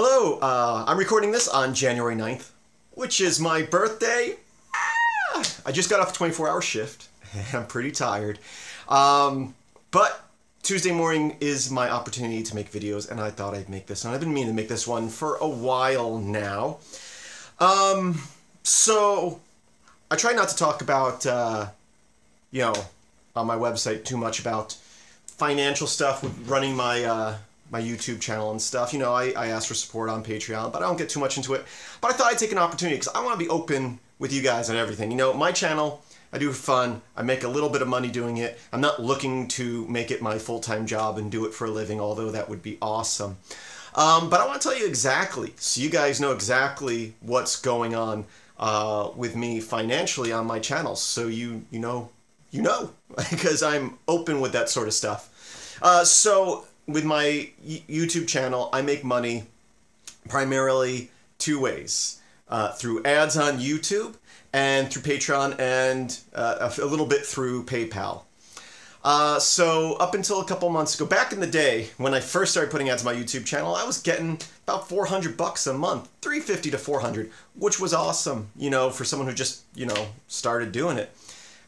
Hello, I'm recording this on January 9th, which is my birthday. I just got off a 24-hour shift, and I'm pretty tired. But Tuesday morning is my opportunity to make videos, and I thought I'd make this, and I've been meaning to make this one for a while now. So I try not to talk about, on my website too much about financial stuff with running my my YouTube channel and stuff. You know, I ask for support on Patreon, but I don't get too much into it. But I thought I'd take an opportunity because I want to be open with you guys and everything. You know, my channel, I do it for fun. I make a little bit of money doing it. I'm not looking to make it my full-time job and do it for a living, although that would be awesome. But I want to tell you exactly, so you guys know exactly what's going on with me financially on my channel. So you know, because I'm open with that sort of stuff. So with my YouTube channel, I make money primarily two ways. Through ads on YouTube and through Patreon and a little bit through PayPal. So up until a couple months ago, back in the day when I first started putting ads on my YouTube channel, I was getting about $400 a month, $350 to $400, which was awesome, you know, for someone who just, started doing it.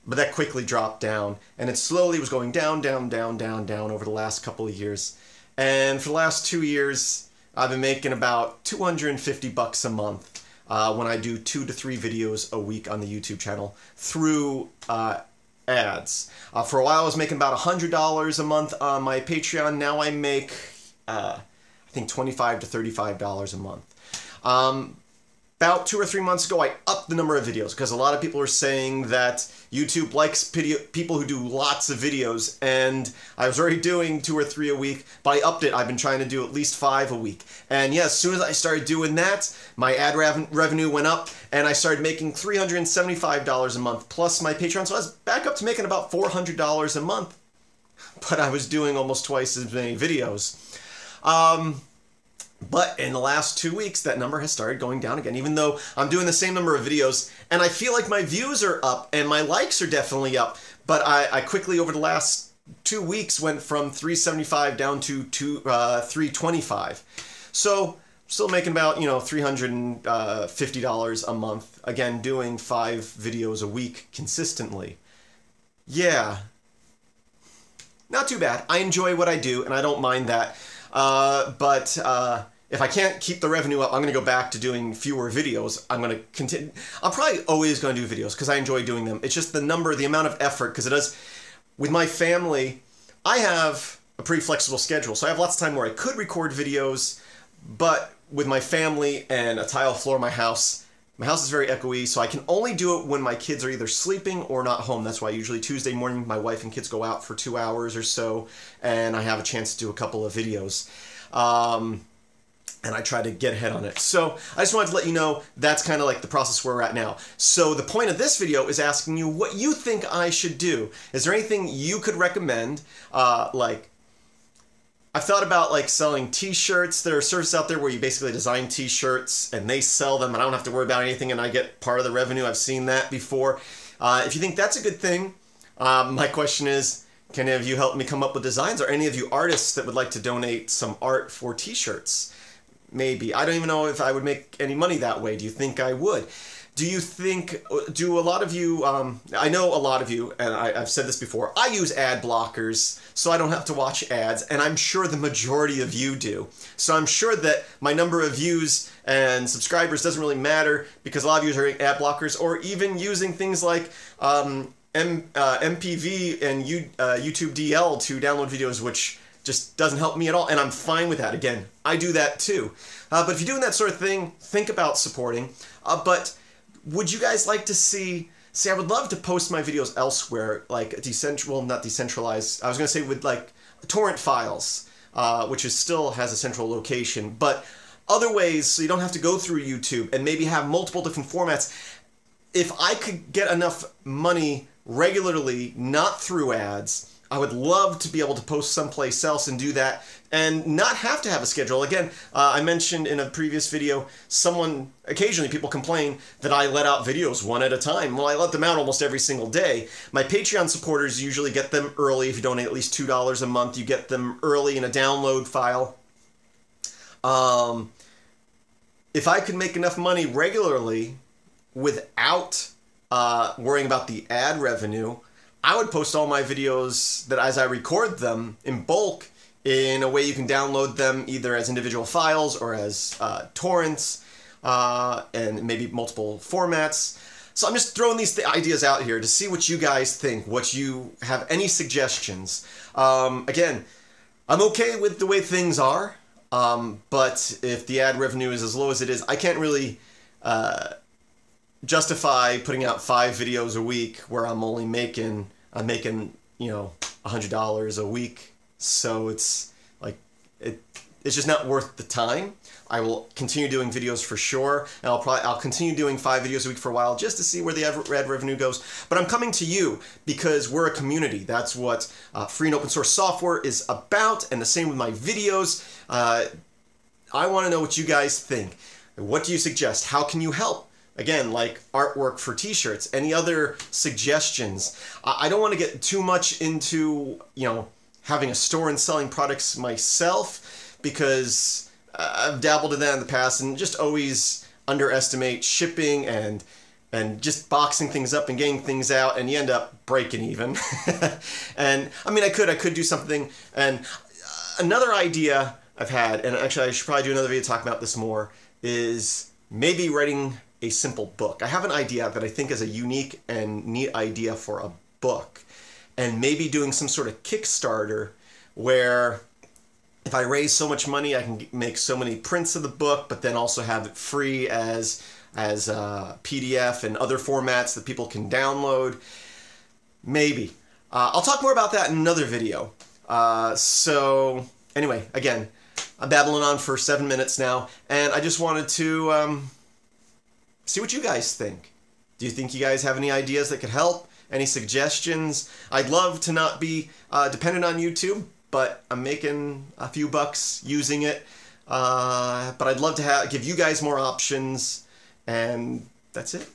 But that quickly dropped down, and it slowly was going down over the last couple of years. And for the last 2 years, I've been making about $250 a month when I do 2 to 3 videos a week on the YouTube channel through ads. For a while, I was making about $100 a month on my Patreon. Now I make, I think, $25 to $35 a month. About 2 or 3 months ago, I upped the number of videos because a lot of people are saying that YouTube likes people who do lots of videos, and I was already doing 2 or 3 a week, but I upped it. I've been trying to do at least 5 a week. And yeah, as soon as I started doing that, my ad revenue went up, and I started making $375 a month plus my Patreon, so I was back up to making about $400 a month, but I was doing almost twice as many videos. But in the last 2 weeks, that number has started going down again, even though I'm doing the same number of videos, and I feel like my views are up, and my likes are definitely up, but I quickly, over the last 2 weeks, went from 375 down to 325. So, still making about, $350 a month, again, doing 5 videos a week consistently. Yeah. Not too bad. I enjoy what I do, and I don't mind that. But if I can't keep the revenue up, I'm going to go back to doing fewer videos. I'm going to continue. I'm probably always going to do videos because I enjoy doing them. It's just the amount of effort, because it does. With my family, I have a pretty flexible schedule, so I have lots of time where I could record videos, but with my family and a tile floor in my house is very echoey, so I can only do it when my kids are either sleeping or not home. That's why usually Tuesday morning my wife and kids go out for 2 hours or so, and I have a chance to do a couple of videos. And I try to get ahead on it. So I just wanted to let you know that's kind of like the process where we're at now. So the point of this video is asking you what you think I should do. Is there anything you could recommend? Like, I've thought about selling t-shirts. There are services out there where you basically design t-shirts and they sell them and I don't have to worry about anything and I get part of the revenue. I've seen that before. If you think that's a good thing, my question is, can any of you help me come up with designs, or any of you artists that would like to donate some art for t-shirts? Maybe. I don't even know if I would make any money that way. Do you think I would? Do a lot of you, I know a lot of you, and I've said this before, I use ad blockers so I don't have to watch ads, and I'm sure the majority of you do. So I'm sure that my number of views and subscribers doesn't really matter because a lot of you are using ad blockers, or even using things like MPV and YouTube DL to download videos, which just doesn't help me at all, and I'm fine with that. Again, I do that too. But if you're doing that sort of thing, think about supporting. But would you guys like to see, I would love to post my videos elsewhere, like not decentralized, I was going to say with torrent files, which still has a central location, but other ways so you don't have to go through YouTube and maybe have multiple different formats. If I could get enough money regularly, not through ads, I would love to be able to post someplace else and do that and not have to have a schedule. Again, I mentioned in a previous video, occasionally people complain that I let out videos one at a time. Well, I let them out almost every single day. My Patreon supporters usually get them early. If you donate at least $2 a month, you get them early in a download file. if I could make enough money regularly without worrying about the ad revenue, I would post all my videos that as I record them in bulk in a way you can download them either as individual files or as torrents and maybe multiple formats. So I'm just throwing these ideas out here to see what you guys think, what you have any suggestions. Again, I'm okay with the way things are, but if the ad revenue is as low as it is, I can't really justify putting out 5 videos a week where I'm making you know, $100 a week. So it's like it's just not worth the time. I will continue doing videos for sure, and I'll continue doing 5 videos a week for a while just to see where the ad revenue goes. But I'm coming to you because we're a community. That's what free and open source software is about, and the same with my videos. I want to know what you guys think. What do you suggest? How can you help? Again, like artwork for t-shirts, any other suggestions? I don't want to get too much into, you know, having a store and selling products myself, because I've dabbled in that in the past and just always underestimate shipping and just boxing things up and getting things out, and you end up breaking even. And I mean, I could do something. And another idea I've had, and actually I should probably do another video talking about this more, is maybe writing a simple book. I have an idea that I think is a unique and neat idea for a book, and maybe doing some sort of Kickstarter where if I raise so much money, I can make so many prints of the book, but then also have it free as PDF and other formats that people can download. Maybe. I'll talk more about that in another video. So anyway, again, I'm babbling on for 7 minutes now, and I just wanted to see what you guys think. Do you think you guys have any ideas that could help? Any suggestions? I'd love to not be dependent on YouTube, but I'm making a few bucks using it. But I'd love to give you guys more options. And that's it.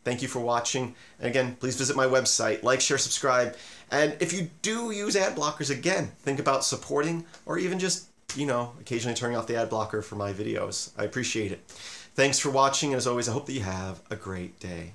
Thank you for watching. And again, please visit my website, like, share, subscribe. And if you do use ad blockers, again, think about supporting or even just, you know, occasionally turning off the ad blocker for my videos. I appreciate it. Thanks for watching, and as always, I hope that you have a great day.